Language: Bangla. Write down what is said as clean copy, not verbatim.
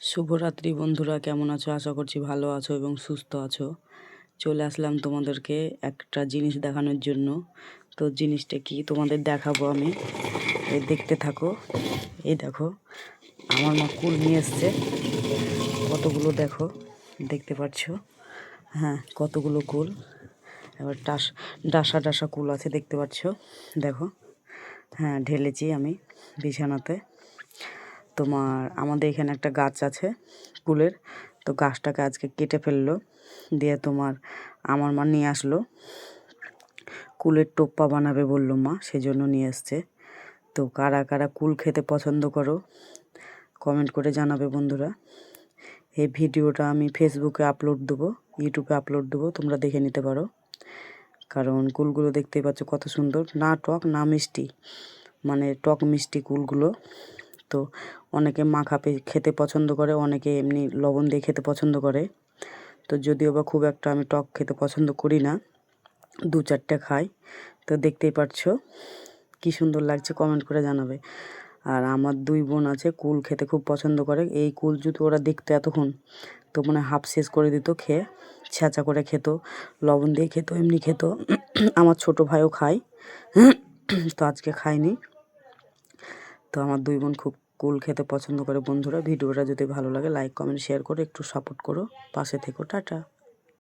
শুভরাত্রি বন্ধুরা, কেমন আছো? আশা করছি ভালো আছো এবং সুস্থ আছো। চলে আসলাম তোমাদেরকে একটা জিনিস দেখানোর জন্য। তো জিনিসটা কি তোমাদের দেখাবো আমি, এই দেখতে থাকো। এই দেখো, আমার মা কুল নিয়ে এসছে। কতগুলো দেখো, দেখতে পাচ্ছ? হ্যাঁ, কতগুলো কুল। এবার ডাসা ডাসা কুল আছে, দেখতে পাচ্ছ? দেখো, হ্যাঁ ঢেলেছি আমি বিছানাতে। আমাদের এখানে একটা গাছ আছে কুলের, তো গাছটাকে আজকে কেটে ফেললো, দিয়ে আমার মা নিয়ে আসলো। কুলের টোপ্পা বানাবে বললো মা, সেজন্য নিয়ে এসছে। তো কারা কারা কুল খেতে পছন্দ করো কমেন্ট করে জানাবে বন্ধুরা। এই ভিডিওটা আমি ফেসবুকে আপলোড দেবো, ইউটিউবে আপলোড দেবো, তোমরা দেখে নিতে পারো। কারণ কুলগুলো দেখতেই পাচ্ছ কত সুন্দর, না টক না মিষ্টি, মানে টক মিষ্টি কুলগুলো। তো অনেকে মাখা খেতে পছন্দ করে, অনেকে এমনি লবণ দিয়ে খেতে পছন্দ করে। তো যদিও বা খুব একটা আমি টক খেতে পছন্দ করি না, 2-4টে খাই। তো দেখতেই পাচ্ছো কি সুন্দর লাগছে, কমেন্ট করে জানাবে। আর আমার 2 বোন আছে, কুল খেতে খুব পছন্দ করে। এই কুল যদি ওরা দেখতো এতক্ষণ, তো মানে হাফ শেষ করে দিত খেয়ে। ছ্যাঁচা করে খেত, লবণ দিয়ে খেত, এমনি খেত। আমার ছোট ভাইও খায়, তো আজকে খায়নি। তো আমার 2 বোন খুব কুল খেতে পছন্দ করে। বন্ধুরা, ভিডিওটা যদি ভালো লাগে লাইক কমেন্ট শেয়ার করে একটু সাপোর্ট করো, পাশে থেকো। টাটা।